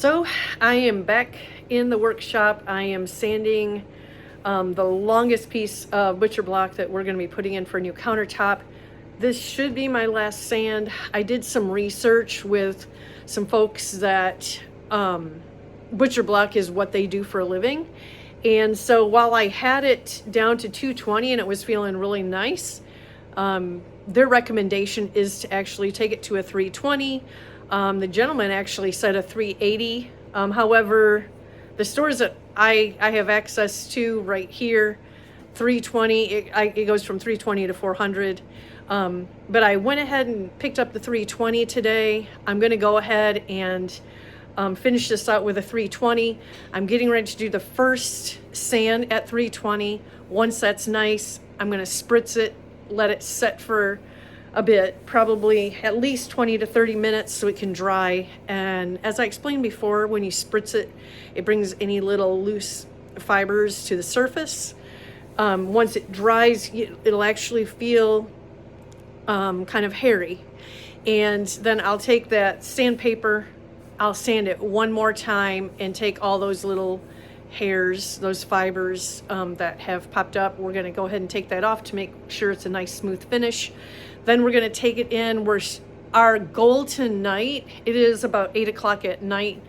So I am back in the workshop. I am sanding the longest piece of butcher block that we're going to be putting in for a new countertop. This should be my last sand. I did some research with some folks that butcher block is what they do for a living. And so while I had it down to 220 and it was feeling really nice, their recommendation is to actually take it to a 320. The gentleman actually said a 380. However, the stores that I have access to right here, 320, it goes from 320 to 400. But I went ahead and picked up the 320 today. I'm going to go ahead and finish this out with a 320. I'm getting ready to do the first sand at 320. Once that's nice, I'm going to spritz it, let it set for a bit, probably at least 20 to 30 minutes so it can dry. And as I explained before, when you spritz it, it brings any little loose fibers to the surface. Once it dries, it'll actually feel kind of hairy. And then I'll take that sandpaper, I'll sand it one more time and take all those little hairs, those fibers that have popped up. We're going to go ahead and take that off to make sure it's a nice smooth finish. Then we're going to take it in. Our goal tonight, it is about 8 o'clock at night,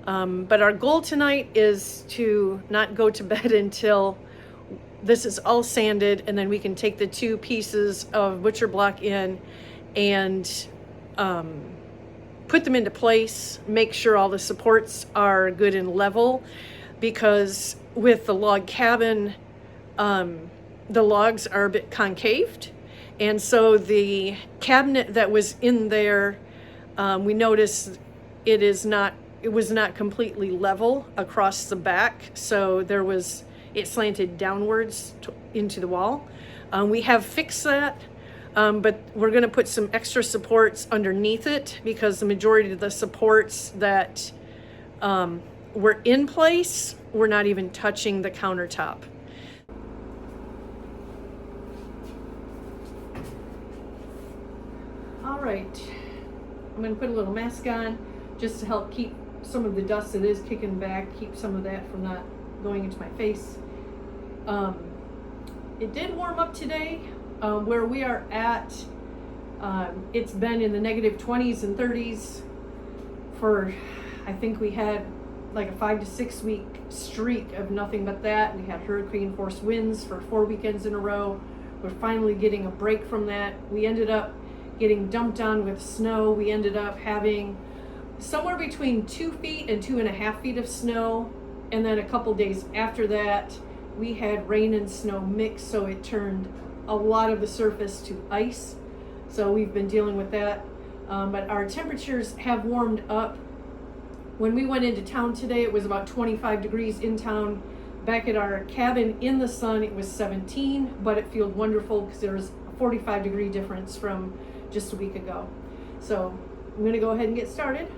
but our goal tonight is to not go to bed until this is all sanded, and then we can take the two pieces of butcher block in and put them into place, make sure all the supports are good and level, because with the log cabin, the logs are a bit concaved. And so the cabinet that was in there, we noticed it was not completely level across the back. So it slanted downwards into the wall. We have fixed that, but we're gonna put some extra supports underneath it because the majority of the supports that were in place were not even touching the countertop. All right, I'm going to put a little mask on just to help keep some of the dust that is kicking back, keep some of that from not going into my face. It did warm up today. Where we are at, it's been in the negative 20s and 30s for, I think we had like a 5 to 6 week streak of nothing but that. We had hurricane force winds for 4 weekends in a row. We're finally getting a break from that. We ended up getting dumped on with snow. We ended up having somewhere between 2 feet and 2.5 feet of snow. And then a couple days after that, we had rain and snow mixed, so it turned a lot of the surface to ice. So we've been dealing with that. But our temperatures have warmed up. When we went into town today, it was about 25 degrees in town. Back at our cabin in the sun, it was 17, but it felt wonderful because there was a 45-degree difference from just a week ago. So I'm going to go ahead and get started.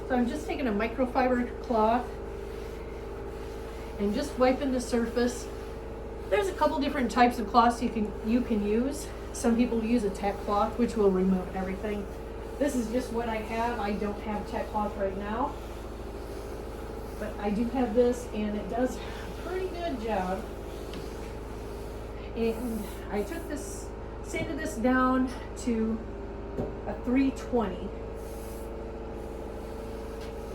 So I'm just taking a microfiber cloth and just wiping the surface. There's a couple different types of cloths you can use. Some people use a tech cloth, which will remove everything. This is just what I have. I don't have tech cloth right now, but I do have this, and it does a pretty good job. And I took this, sanded this down to a 320.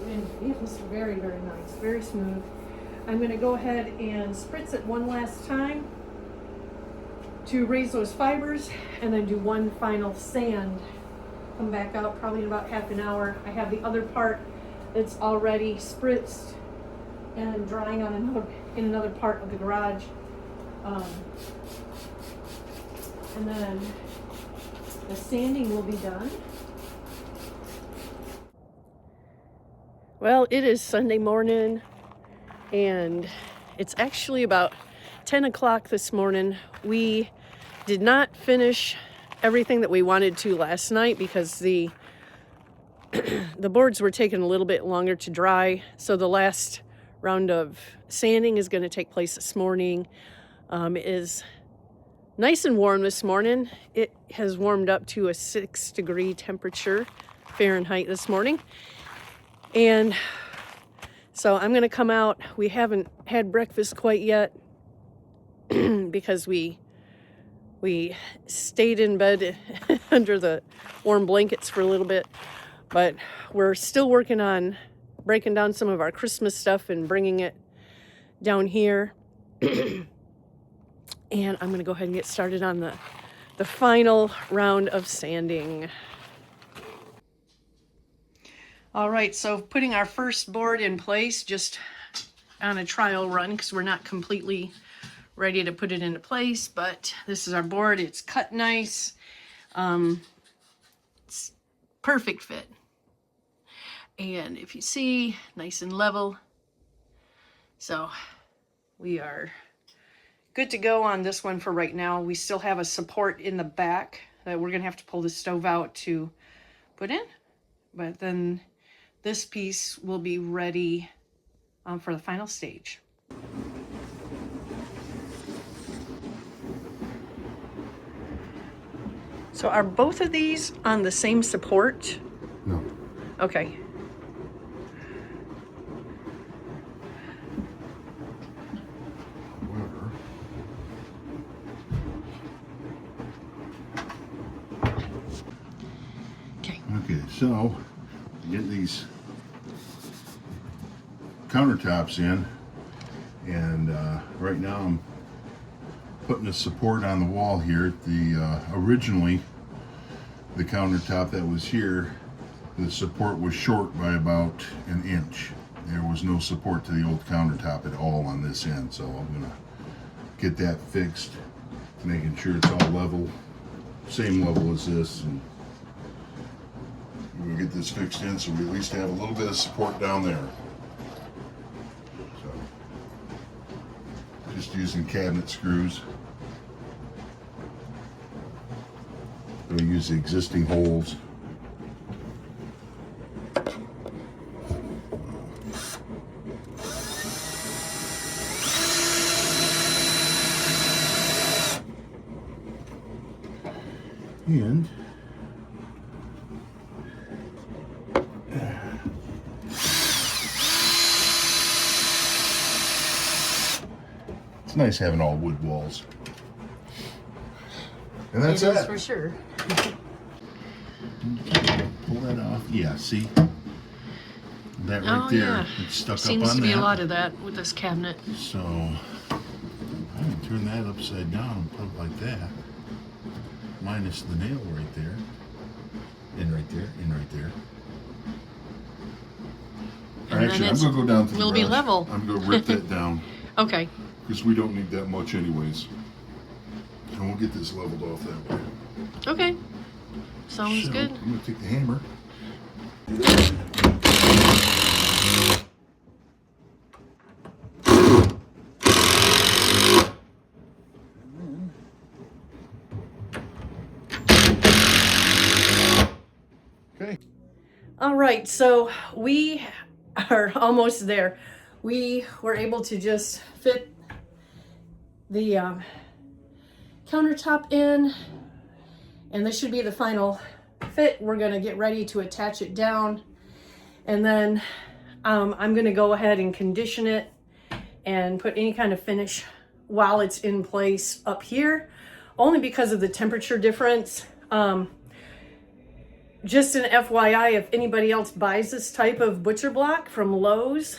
And it was very, very nice, very smooth. I'm gonna go ahead and spritz it one last time to raise those fibers, and then do one final sand. Come back out probably in about half an hour. I have the other part that's already spritzed and drying on another part of the garage. And then the sanding will be done. Well, it is Sunday morning, and it's actually about 10 o'clock this morning. We did not finish everything that we wanted to last night because the boards were taking a little bit longer to dry. So the last round of sanding is going to take place this morning. It is nice and warm this morning. It has warmed up to a 6-degree temperature Fahrenheit this morning. And so I'm going to come out. We haven't had breakfast quite yet because we stayed in bed under the warm blankets for a little bit. But we're still working on breaking down some of our Christmas stuff and bringing it down here. And I'm going to go ahead and get started on the final round of sanding. All right, so putting our first board in place just on a trial run because we're not completely ready to put it into place, but this is our board. It's cut nice. It's perfect fit. And if you see, nice and level. So we are good to go on this one for right now. We still have a support in the back that we're gonna have to pull the stove out to put in, but then this piece will be ready for the final stage. So are both of these on the same support? No. Okay. However, okay, so get these countertops in, and right now I'm putting a support on the wall here. Originally the countertop that was here, the support was short by about an inch. There was no support to the old countertop at all on this end, so I'm gonna get that fixed, making sure it's all level, same level as this, and we're gonna get this fixed in so we at least have a little bit of support down there. So just using cabinet screws. I'm gonna use the existing holes. And it's nice having all wood walls. And that's it. It is for sure. Pull that off. Yeah, see? That right Oh, there. yeah. It's stuck Seems up on to be that. a lot of that with this cabinet. So I can turn that upside down and put it like that. Minus the nail right there. And right there, and right there. And Actually, then I'm gonna go down to the will be garage. level. I'm gonna rip that down. Okay. Because we don't need that much anyways. And we'll get this leveled off that way. Okay. Sounds So, good. I'm gonna take the hammer. Okay. All right, so we are almost there. We were able to just fit the countertop in, and this should be the final fit. We're gonna get ready to attach it down, and then I'm gonna go ahead and condition it and put any kind of finish while it's in place up here, only because of the temperature difference. Just an FYI, if anybody else buys this type of butcher block from Lowe's,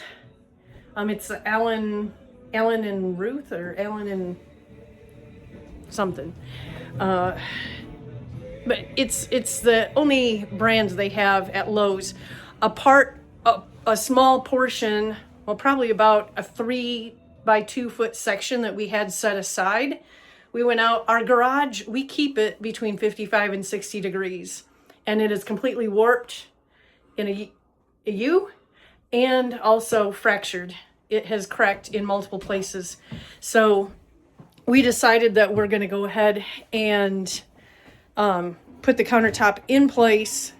it's Allen and Ruth, or Allen and something. But it's the only brands they have at Lowe's. A small portion, well, probably about a 3 by 2 foot section that we had set aside. We went out, our garage, we keep it between 55 and 60 degrees. And it is completely warped in a U and also fractured. It has cracked in multiple places. So we decided that we're going to go ahead and put the countertop in place.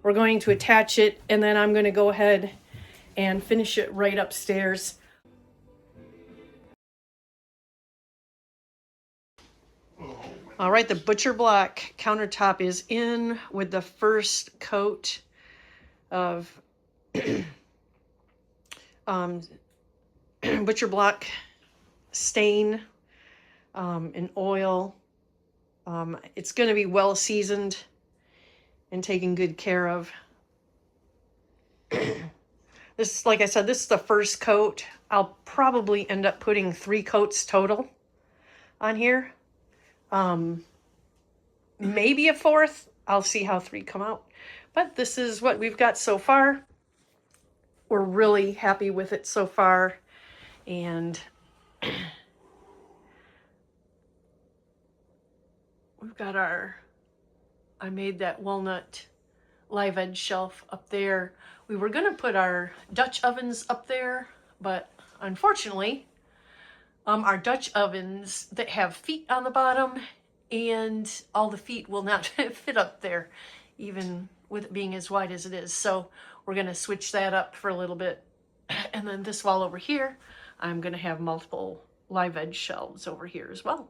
We're going to attach it, and then I'm going to go ahead and finish it right upstairs. All right, the butcher block countertop is in with the first coat of butcher block stain and oil. It's going to be well seasoned and taken good care of. This, like I said, this is the first coat. I'll probably end up putting 3 coats total on here. Maybe a 4th. I'll see how 3 come out. But this is what we've got so far. We're really happy with it so far. And we've got I made that walnut live edge shelf up there. We were going to put our Dutch ovens up there, but unfortunately, our Dutch ovens that have feet on the bottom, and all the feet will not fit up there, even with it being as wide as it is. So we're going to switch that up for a little bit. And then this wall over here, I'm going to have multiple live edge shelves over here as well.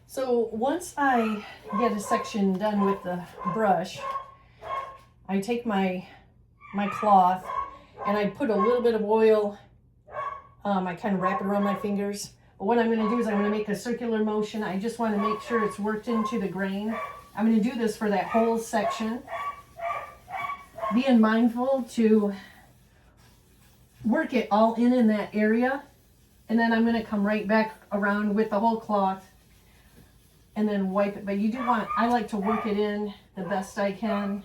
So once I get a section done with the brush, I take my cloth and I put a little bit of oil. I kind of wrap it around my fingers. But what I'm going to do is I'm going to make a circular motion. I just want to make sure it's worked into the grain. I'm going to do this for that whole section. Being mindful to work it all in that area. And then I'm going to come right back around with the whole cloth and then wipe it. But you do want, I like to work it in the best I can.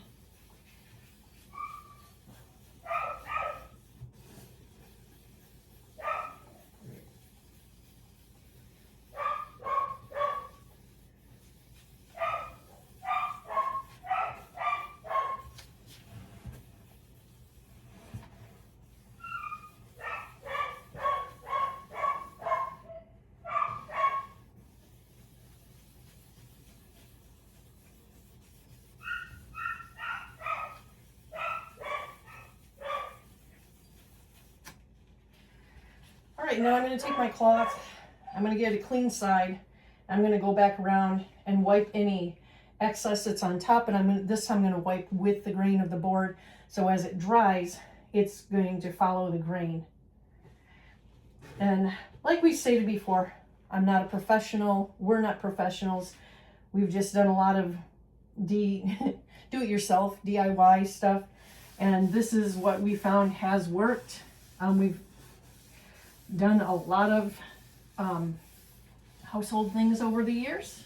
All right, now I'm going to take my cloth, I'm going to get a clean side, I'm going to go back around and wipe any excess that's on top, and this time I'm going to wipe with the grain of the board, so as it dries, it's going to follow the grain. And like we stated before, I'm not a professional, we're not professionals, we've just done a lot of do-it-yourself, DIY stuff, and this is what we found has worked. We've done a lot of household things over the years,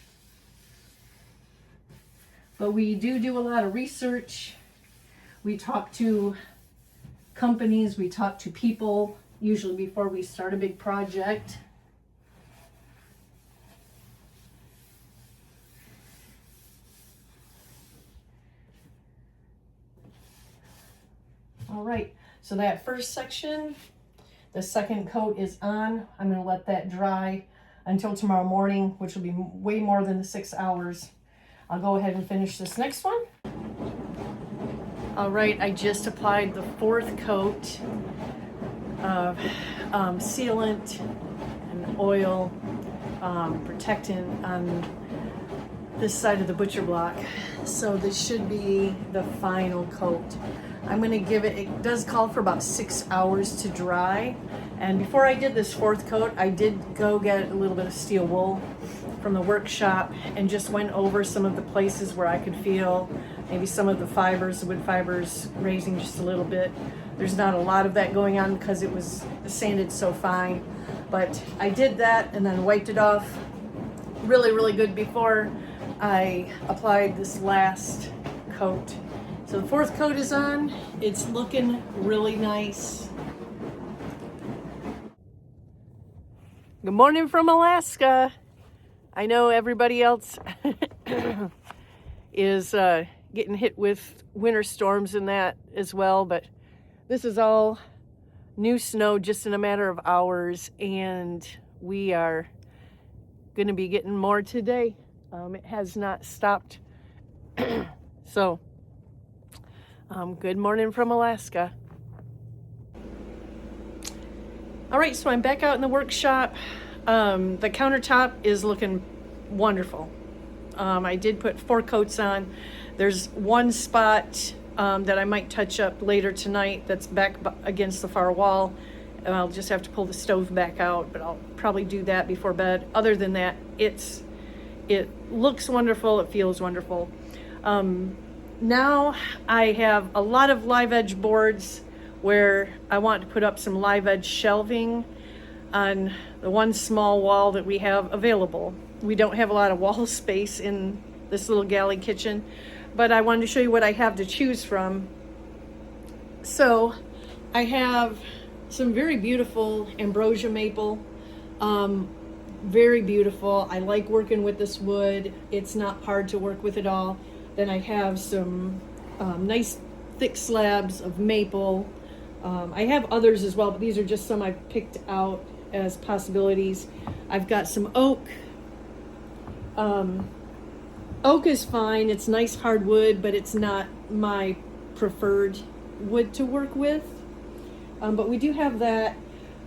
but we do a lot of research. We talk to companies, we talk to people, usually before we start a big project. All right, so that first section, the second coat is on. I'm going to let that dry until tomorrow morning, which will be way more than the 6 hours. I'll go ahead and finish this next one. All right, I just applied the 4th coat of sealant and oil protectant on this side of the butcher block. So this should be the final coat. I'm going to give it does call for about 6 hours to dry. And before I did this 4th coat, I did go get a little bit of steel wool from the workshop and just went over some of the places where I could feel maybe some of the fibers, the wood fibers raising just a little bit. There's not a lot of that going on because it was sanded so fine, but I did that and then wiped it off really, really good before I applied this last coat. So the fourth coat is on. It's looking really nice. Good morning from Alaska. I know everybody else is getting hit with winter storms and that as well, but this is all new snow just in a matter of hours, and we are going to be getting more today. It has not stopped. So, good morning from Alaska. All right, so I'm back out in the workshop. The countertop is looking wonderful. I did put 4 coats on. There's one spot that I might touch up later tonight that's back against the far wall. And I'll just have to pull the stove back out, but I'll probably do that before bed. Other than that, it looks wonderful. It feels wonderful. Now I have a lot of live edge boards where I want to put up some live edge shelving on the one small wall that we have available. We don't have a lot of wall space in this little galley kitchen, but I wanted to show you what I have to choose from. So I have some very beautiful ambrosia maple, very beautiful. I like working with this wood. It's not hard to work with at all. Then I have some nice thick slabs of maple. I have others as well, but these are just some I've picked out as possibilities. I've got some oak. Oak is fine. It's nice hardwood, but it's not my preferred wood to work with. But we do have that.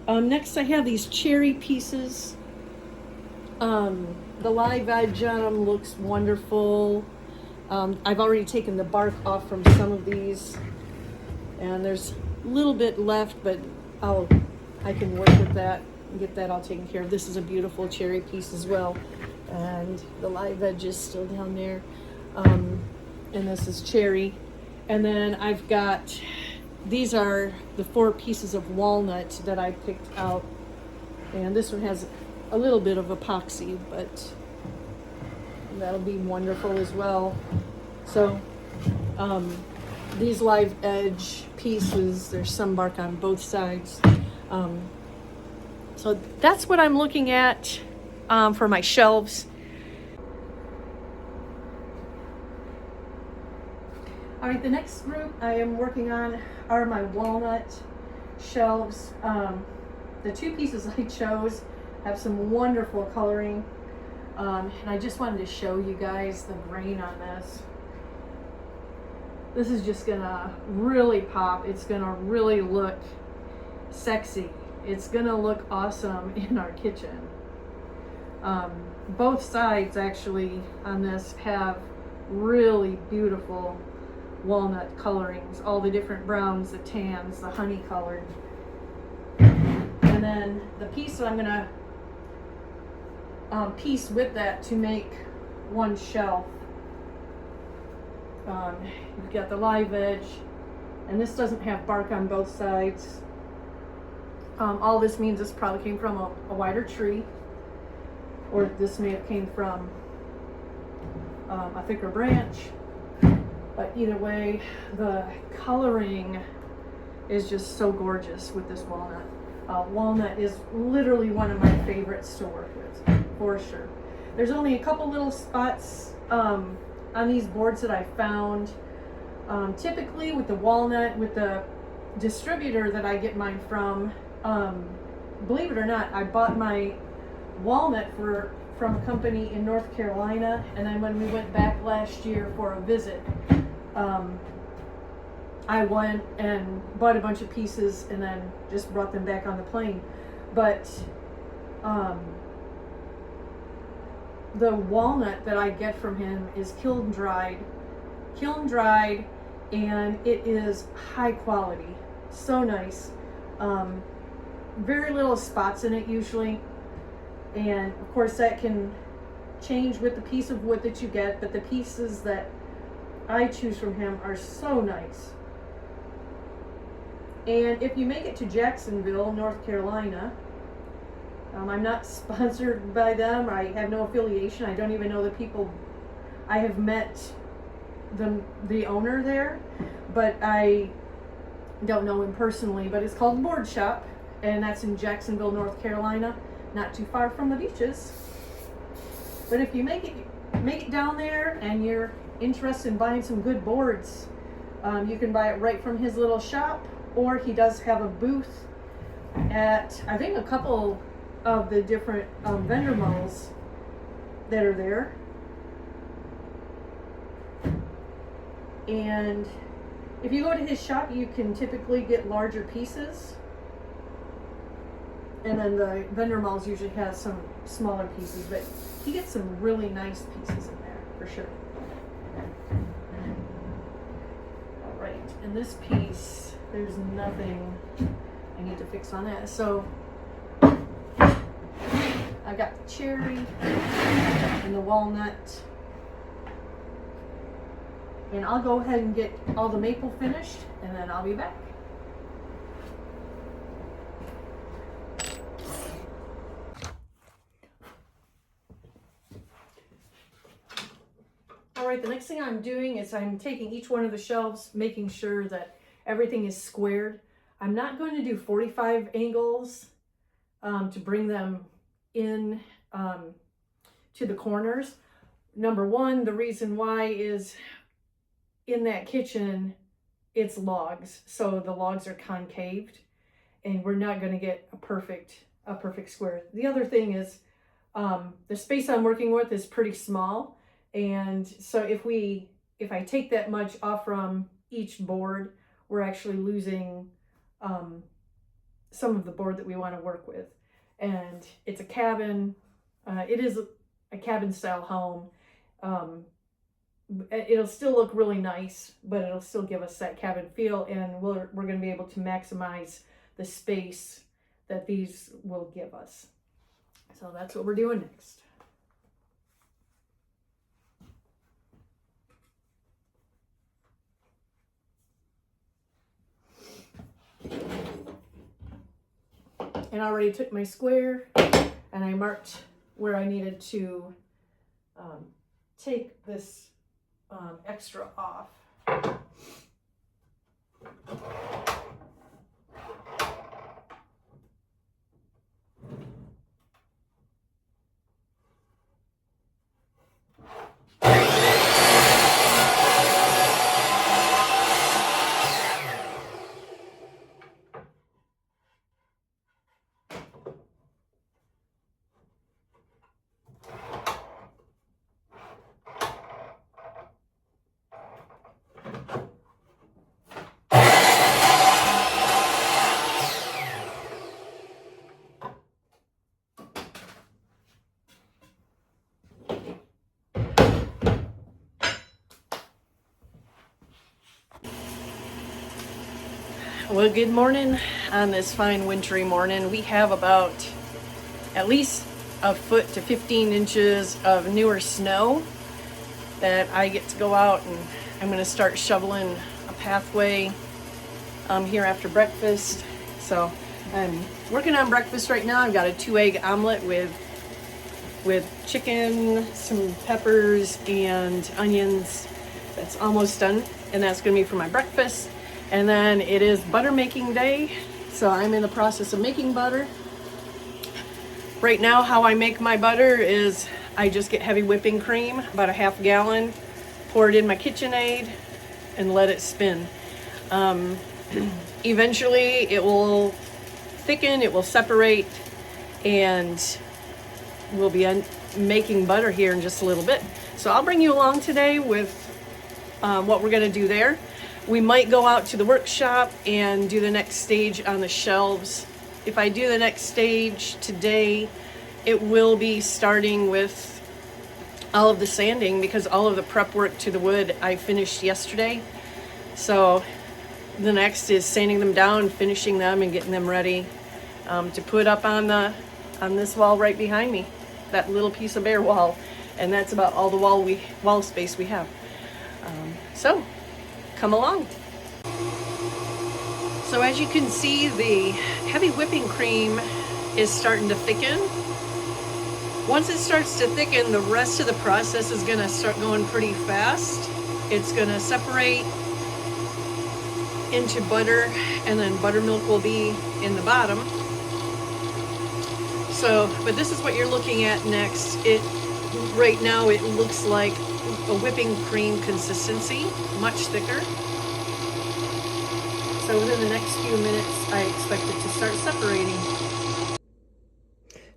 Next I have these cherry pieces. The live edge on them looks wonderful. I've already taken the bark off from some of these, and there's a little bit left, but I can work with that and get that all taken care of. This is a beautiful cherry piece as well, and the live edge is still down there. And this is cherry. And then I've got, these are the 4 pieces of walnut that I picked out, and this one has a little bit of epoxy, but that'll be wonderful as well. So these live edge pieces, there's some bark on both sides. So that's what I'm looking at for my shelves. All right, the next group I am working on are my walnut shelves. The 2 pieces I chose have some wonderful coloring. And I just wanted to show you guys the grain on this. This is just gonna really pop. It's gonna really look sexy. It's gonna look awesome in our kitchen. Both sides actually on this have really beautiful walnut colorings, all the different browns, the tans, the honey colored. And then the piece that I'm gonna piece with that to make one shelf. You've got the live edge, and this doesn't have bark on both sides. All this means this probably came from a wider tree, or this may have came from a thicker branch. But either way, the coloring is just so gorgeous with this walnut. Walnut is literally one of my favorites to work with, for sure. There's only a couple little spots on these boards that I found. Typically with the walnut, with the distributor that I get mine from, believe it or not, I bought my walnut from a company in North Carolina, and then when we went back last year for a visit, I went and bought a bunch of pieces and then just brought them back on the plane. But the walnut that I get from him is kiln dried, and it is high quality, so nice. Very little spots in it usually, and of course that can change with the piece of wood that you get, but the pieces that I choose from him are so nice. And if you make it to Jacksonville, North Carolina, I'm not sponsored by them. I have no affiliation. I don't even know the people. I have met the owner there, but I don't know him personally. But it's called Board Shop, and that's in Jacksonville, North Carolina, not too far from the beaches. But if you make it down there and you're interested in buying some good boards, you can buy it right from his little shop, or he does have a booth at, I think, a couple of the different vendor malls that are there. And if you go to his shop, you can typically get larger pieces, and then the vendor malls usually has some smaller pieces, but he gets some really nice pieces in there for sure. All right, and this piece, there's nothing I need to fix on that. So I got the cherry and the walnut, and I'll go ahead and get all the maple finished, and then I'll be back. All right, the next thing I'm doing is I'm taking each one of the shelves, making sure that everything is squared. I'm not going to do 45 angles to bring them in to the corners. Number one, the reason why is in that kitchen, it's logs. So the logs are concaved, and we're not going to get a perfect square. The other thing is the space I'm working with is pretty small. And so if I take that much off from each board, we're actually losing some of the board that we want to work with. And it's a cabin. It is a cabin style home. It'll still look really nice, but it'll still give us that cabin feel, and we're going to be able to maximize the space that these will give us. So that's what we're doing next. And I already took my square and I marked where I needed to take this extra off. Well, good morning on this fine wintry morning. We have about at least a foot to 15 inches of newer snow that I get to go out, and I'm going to start shoveling a pathway here after breakfast. So I'm working on breakfast right now. I've got a 2-egg omelet with chicken, some peppers, and onions. That's almost done, and that's going to be for my breakfast. And then it is butter making day, so I'm in the process of making butter. Right now, how I make my butter is I just get heavy whipping cream, about a half gallon, pour it in my KitchenAid, and let it spin. Eventually, it will thicken, it will separate, and we'll be making butter here in just a little bit. So I'll bring you along today with what we're gonna do there. We might go out to the workshop and do the next stage on the shelves. If I do the next stage today, it will be starting with all of the sanding, because all of the prep work to the wood I finished yesterday. So the next is sanding them down, finishing them, and getting them ready to put up on this wall right behind me, that little piece of bare wall. and that's about all the wall space we have. So come along. So as you can see, the heavy whipping cream is starting to thicken. Once it starts to thicken, the rest of the process is gonna start going pretty fast. It's gonna separate into butter, and then buttermilk will be in the bottom. So, but this is what you're looking at next. Right now it looks like a whipping cream consistency, much thicker. So within the next few minutes, I expect it to start separating.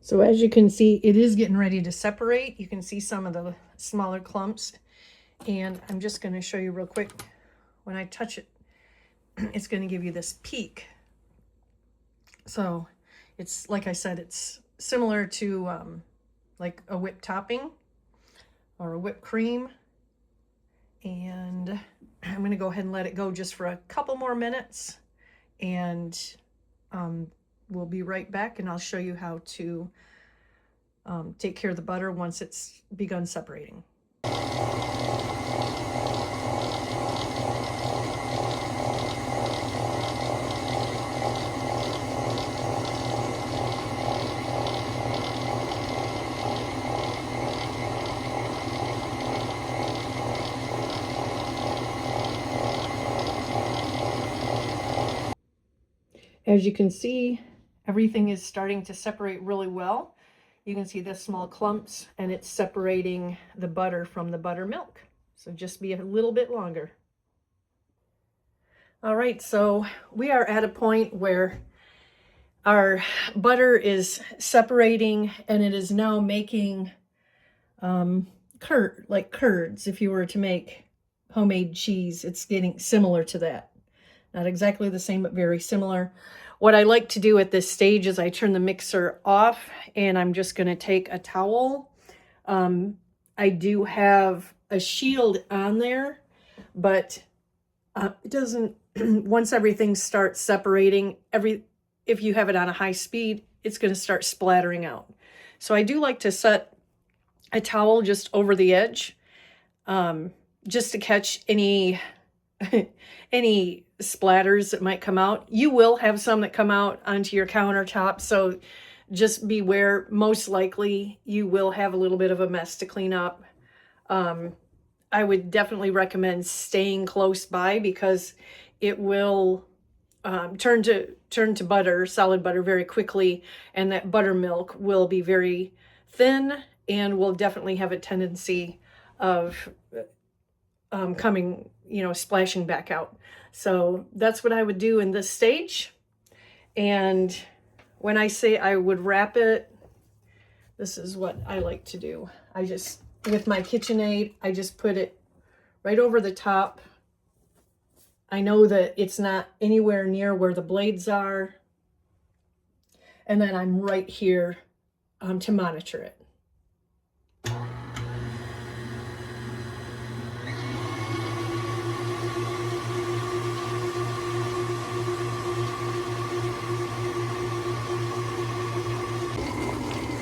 So as you can see, it is getting ready to separate. You can see some of the smaller clumps. And I'm just going to show you real quick. When I touch it, it's going to give you this peak. So it's, like I said, it's similar to like a whipped topping or a whipped cream. And I'm going to go ahead and let it go just for a couple more minutes, and we'll be right back, and I'll show you how to take care of the butter once it's begun separating. As you can see, everything is starting to separate really well. You can see the small clumps, and it's separating the butter from the buttermilk. So just be a little bit longer. All right, so we are at a point where our butter is separating, and it is now making like curds. If you were to make homemade cheese, it's getting similar to that. Not exactly the same, but very similar. What I like to do at this stage is I turn the mixer off, and I'm just going to take a towel. I do have a shield on there, but it doesn't, once everything starts separating, if you have it on a high speed, it's going to start splattering out. So I do like to set a towel just over the edge, just to catch any any splatters that might come out. You will have some that come out onto your countertop, so just beware. Most likely you will have a little bit of a mess to clean up. I would definitely recommend staying close by, because it will turn to butter, solid butter, very quickly, and that buttermilk will be very thin and will definitely have a tendency of coming, splashing back out. So that's what I would do in this stage. And when I say I would wrap it, this is what I like to do. With my KitchenAid, I just put it right over the top. I know that it's not anywhere near where the blades are. And then I'm right here to monitor it.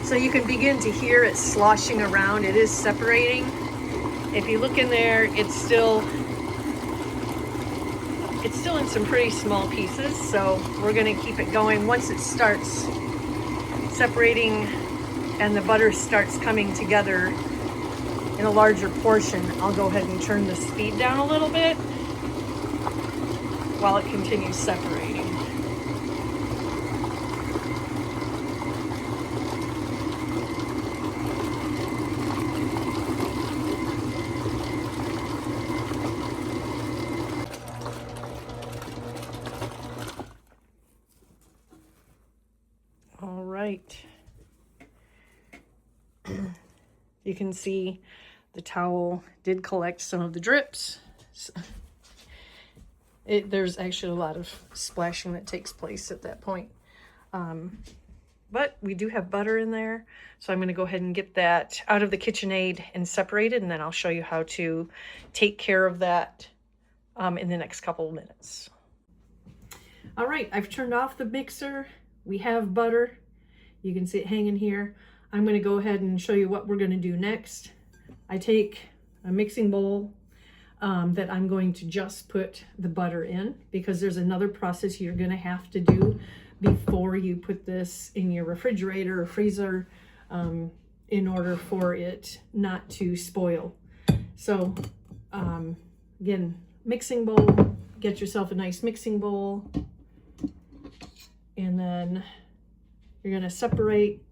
So you can begin to hear it sloshing around. It is separating. If you look in there, it's still in some pretty small pieces. So we're going to keep it going. Once it starts separating and the butter starts coming together in a larger portion, I'll go ahead and turn the speed down a little bit while it continues separating. All right. You can see the towel did collect some of the drips. There's actually a lot of splashing that takes place at that point. But we do have butter in there, so I'm going to go ahead and get that out of the KitchenAid and separated, and then I'll show you how to take care of that in the next couple of minutes. All right, I've turned off the mixer. We have butter. You can see it hanging here. I'm going to go ahead and show you what we're going to do next. I take a mixing bowl that I'm going to just put the butter in, because there's another process you're going to have to do before you put this in your refrigerator or freezer in order for it not to spoil. So again, mixing bowl, get yourself a nice mixing bowl, and then you're going to separate,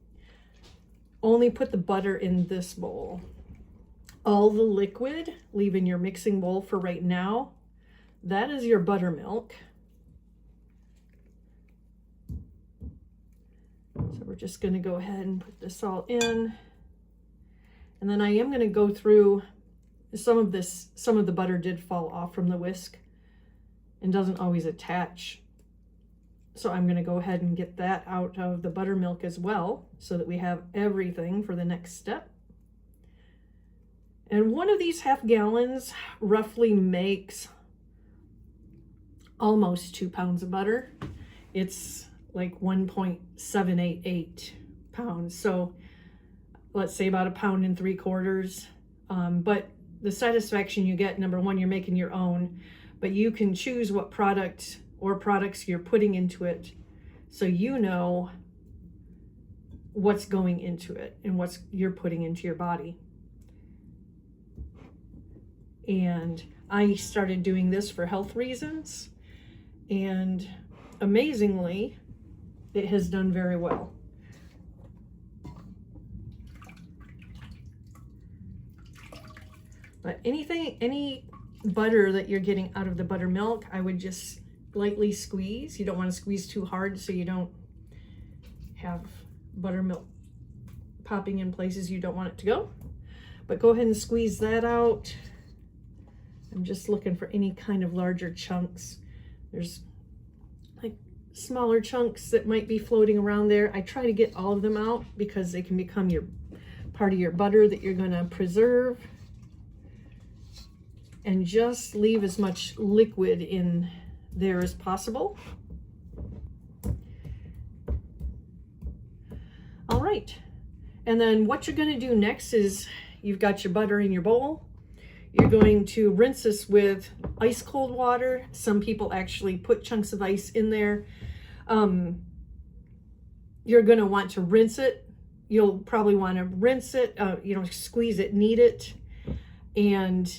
only put the butter in this bowl. All the liquid leave in your mixing bowl for right now. That is your buttermilk. So we're just going to go ahead and put this all in. And then I am going to go through some of the butter did fall off from the whisk and doesn't always attach. So I'm going to go ahead and get that out of the buttermilk as well, so that we have everything for the next step. And one of these half gallons roughly makes almost 2 pounds of butter. It's like 1.788 pounds. So let's say about 1.75 pounds. But the satisfaction you get, number one, you're making your own, but you can choose what product or products you're putting into it, so you know what's going into it and what's you're putting into your body. And I started doing this for health reasons, and amazingly, it has done very well. But any butter that you're getting out of the buttermilk, I would just lightly squeeze. You don't want to squeeze too hard so you don't have buttermilk popping in places you don't want it to go. But go ahead and squeeze that out. I'm just looking for any kind of larger chunks. There's like smaller chunks that might be floating around there. I try to get all of them out because they can become your part of your butter that you're going to preserve. And just leave as much liquid in there as possible. All right, and then what you're going to do next is, you've got your butter in your bowl. You're going to rinse this with ice cold water. Some people actually put chunks of ice in there. You're going to want to rinse it. You'll probably want to rinse it, squeeze it, knead it, and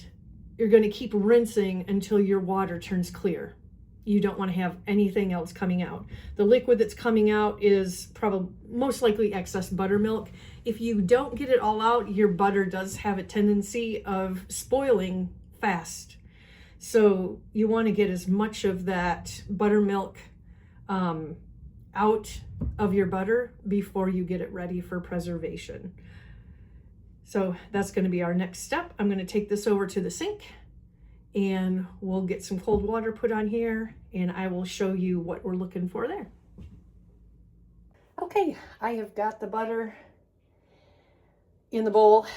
you're going to keep rinsing until your water turns clear. You don't want to have anything else coming out. The liquid that's coming out is probably most likely excess buttermilk. If you don't get it all out, your butter does have a tendency of spoiling fast. So you want to get as much of that buttermilk out of your butter before you get it ready for preservation. So that's going to be our next step. I'm going to take this over to the sink, and we'll get some cold water put on here, and I will show you what we're looking for there. Okay, I have got the butter in the bowl.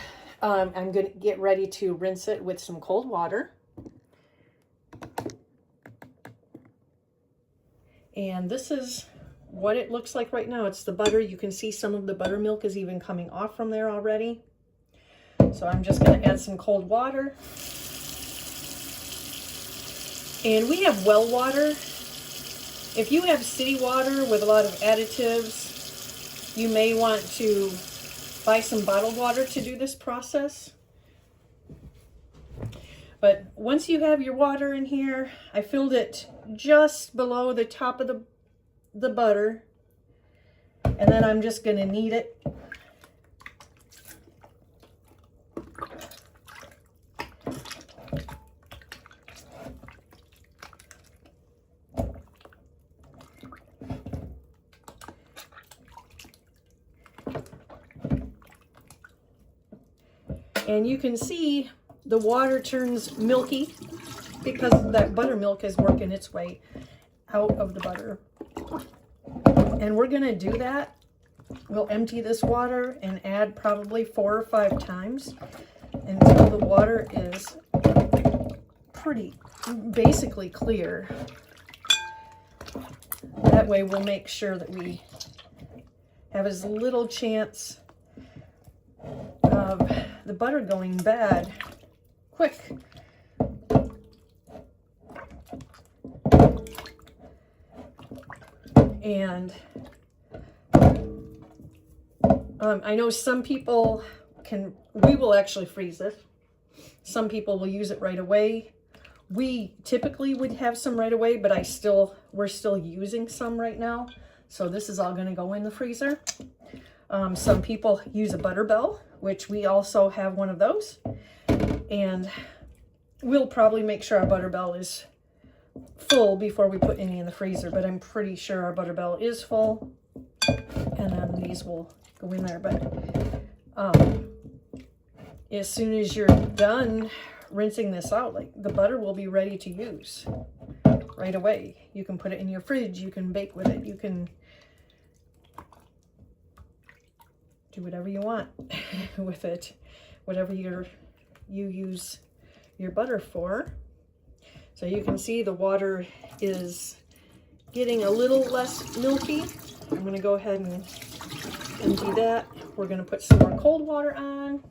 I'm going to get ready to rinse it with some cold water. And this is what it looks like right now. It's the butter. You can see some of the buttermilk is even coming off from there already. So I'm just going to add some cold water. And we have well water. If you have city water with a lot of additives, you may want to buy some bottled water to do this process. But once you have your water in here, I filled it just below the top of the butter. And then I'm just going to knead it. And you can see the water turns milky because that buttermilk is working its way out of the butter. And we're going to do that. We'll empty this water and add probably 4 or 5 times until the water is basically clear. That way we'll make sure that we have as little chance of the butter going bad quick. And I know some people we will actually freeze it. Some people will use it right away. We typically would have some right away, but we're still using some right now. So this is all going to go in the freezer. Some people use a butter bell, which we also have one of those. And we'll probably make sure our butter bell is full before we put any in the freezer, but I'm pretty sure our butter bell is full. And then these will go in there. But as soon as you're done rinsing this out, like, the butter will be ready to use right away. You can put it in your fridge, you can bake with it, you can do whatever you want with it, whatever you use your butter for. So you can see the water is getting a little less milky. I'm going to go ahead and empty that. We're going to put some more cold water on.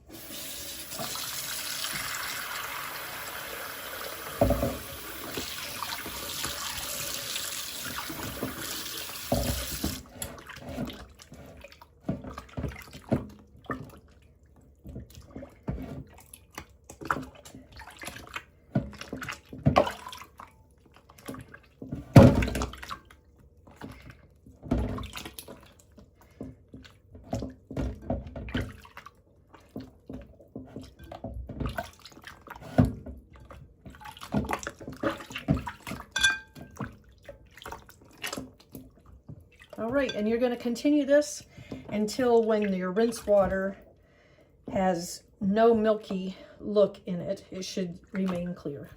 All right, and you're going to continue this until when your rinse water has no milky look in it. It should remain clear.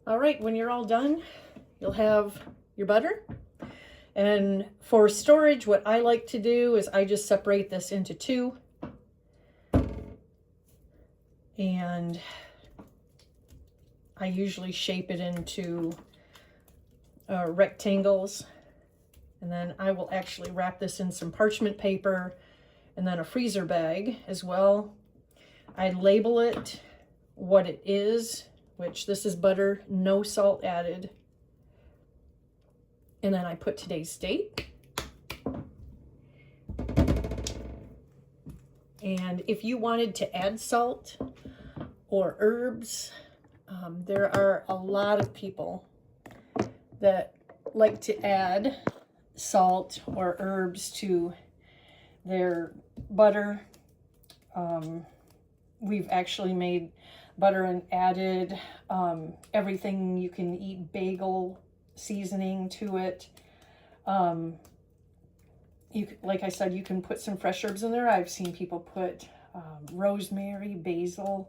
All right, when you're all done, you'll have your butter. And for storage, what I like to do is I just separate this into two. And I usually shape it into rectangles, and then I will actually wrap this in some parchment paper and then a freezer bag as well. I label it what it is, which this is butter, no salt added, and then I put today's date. And if you wanted to add salt or herbs, there are a lot of people that like to add salt or herbs to their butter. We've actually made butter and added everything you can eat, bagel seasoning to it. Like I said, you can put some fresh herbs in there. I've seen people put rosemary, basil,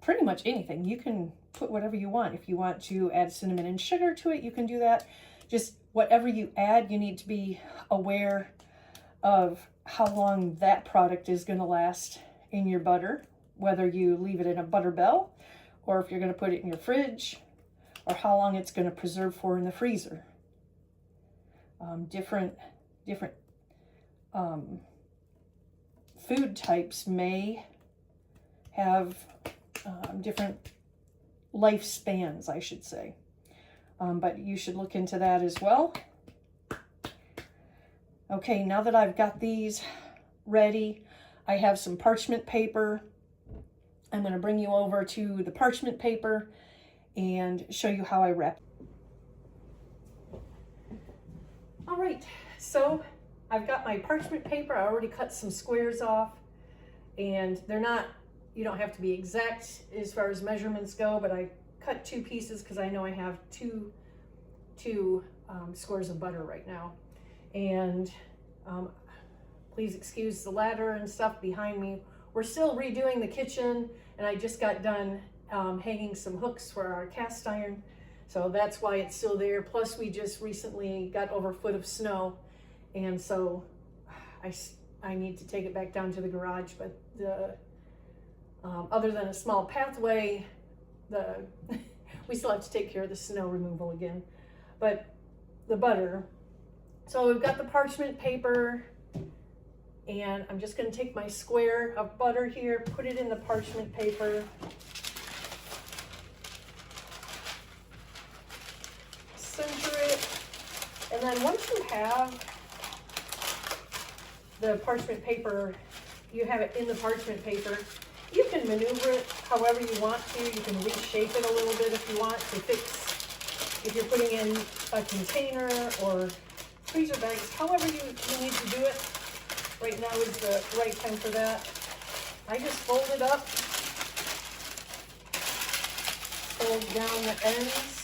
pretty much anything. You can put whatever you want. If you want to add cinnamon and sugar to it, you can do that. Just whatever you add, you need to be aware of how long that product is going to last in your butter, whether you leave it in a butter bell or if you're going to put it in your fridge, or how long it's going to preserve for in the freezer. Different food types may have different lifespans, I should say. But you should look into that as well. Okay, now that I've got these ready, I have some parchment paper. I'm going to bring you over to the parchment paper and show you how I wrap. All right, so I've got my parchment paper. I already cut some squares off, and they're not, you don't have to be exact as far as measurements go, but I cut two pieces because I know I have two squares of butter right now. And please excuse the ladder and stuff behind me. We're still redoing the kitchen, and I just got done hanging some hooks for our cast iron. So that's why it's still there. Plus we just recently got over a foot of snow, and so I need to take it back down to the garage. But the other than a small pathway, we still have to take care of the snow removal again. But the butter, so we've got the parchment paper And I'm just going to take my square of butter here, put it in the parchment paper. Center it. And then once you have the parchment paper, you have it in the parchment paper, you can maneuver it however you want to. You can reshape it a little bit if you want to fix, if you're putting in a container or freezer bags, however you need to do it. Right now is the right time for that. I just fold it up, fold down the ends,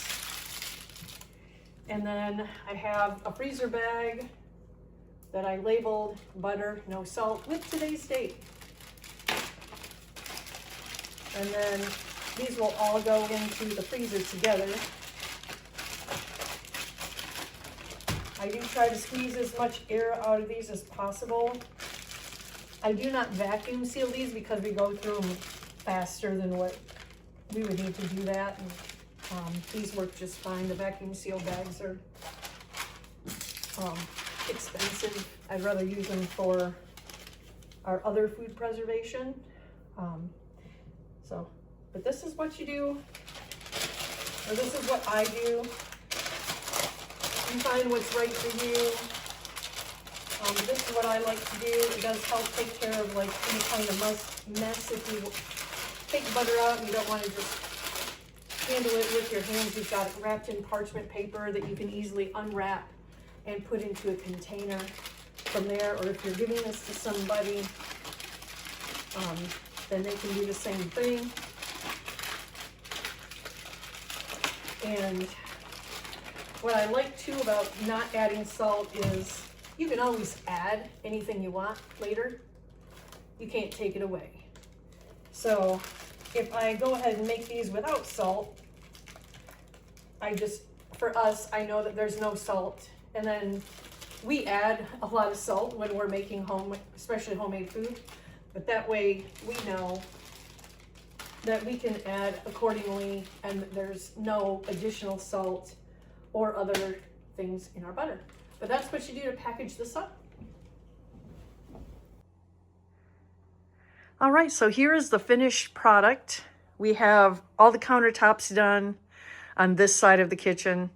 and then I have a freezer bag that I labeled butter, no salt, with today's date. And then these will all go into the freezer together. I do try to squeeze as much air out of these as possible. I do not vacuum seal these because we go through them faster than what we would need to do that. And, these work just fine. The vacuum seal bags are expensive. I'd rather use them for our other food preservation. But this is what you do, or this is what I do. You find what's right for you. This is what I like to do. It does help take care of like any kind of mess. If you take butter out and you don't want to just handle it with your hands, you've got it wrapped in parchment paper that you can easily unwrap and put into a container from there. Or if you're giving this to somebody, then they can do the same thing. And what I like too about not adding salt is you can always add anything you want later. You can't take it away. So if I go ahead and make these without salt, for us, I know that there's no salt. And then we add a lot of salt when we're making especially homemade food. But that way we know that we can add accordingly and there's no additional salt or other things in our butter. But that's what you do to package this up. All right, so here is the finished product. We have all the countertops done on this side of the kitchen.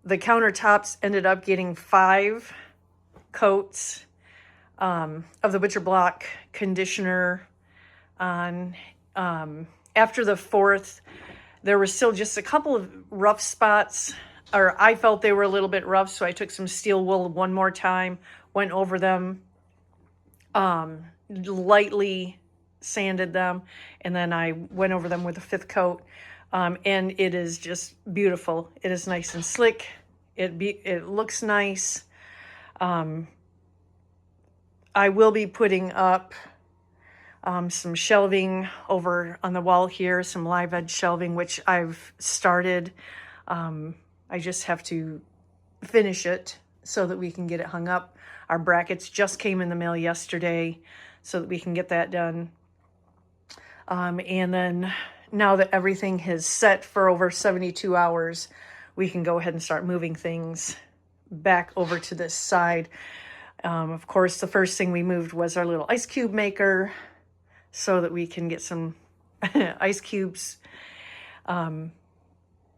The countertops ended up getting 5 coats of the butcher block conditioner on. After the 4th, there were still just a couple of rough spots, or I felt they were a little bit rough, so I took some steel wool one more time, went over them, lightly sanded them, and then I went over them with a 5th coat, and it is just beautiful. It is nice and slick. It looks nice. I will be putting up some shelving over on the wall here, some live edge shelving, which I've started. I just have to finish it so that we can get it hung up. Our brackets just came in the mail yesterday so that we can get that done. And then now that everything has set for over 72 hours, we can go ahead and start moving things back over to this side. Of course, the first thing we moved was our little ice cube maker so that we can get some ice cubes.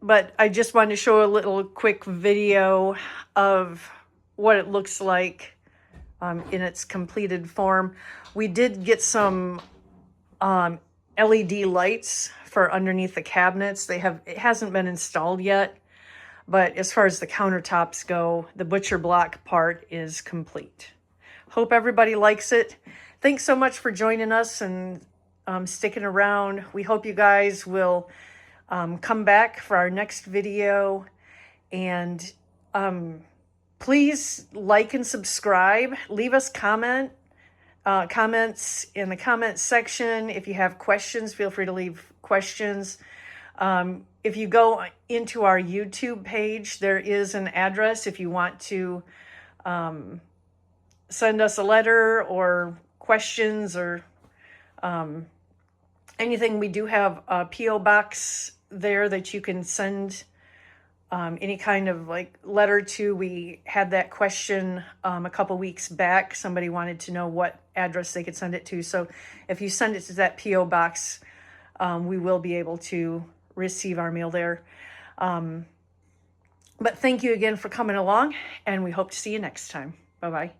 But I just wanted to show a little quick video of what it looks like in its completed form. We did get some LED lights for underneath the cabinets. It hasn't been installed yet, but as far as the countertops go, the butcher block part is complete. Hope everybody likes it. Thanks so much for joining us and sticking around. We hope you guys will come back for our next video, and please like and subscribe. Leave us comments in the comment section. If you have questions, feel free to leave questions. If you go into our YouTube page, there is an address if you want to send us a letter or questions or anything. We do have a P.O. box there that you can send any kind of like letter to, we had that question a couple weeks back. Somebody wanted to know what address they could send it to. So if you send it to that P.O. box, we will be able to receive our mail there. But thank you again for coming along, and we hope to see you next time. Bye-bye.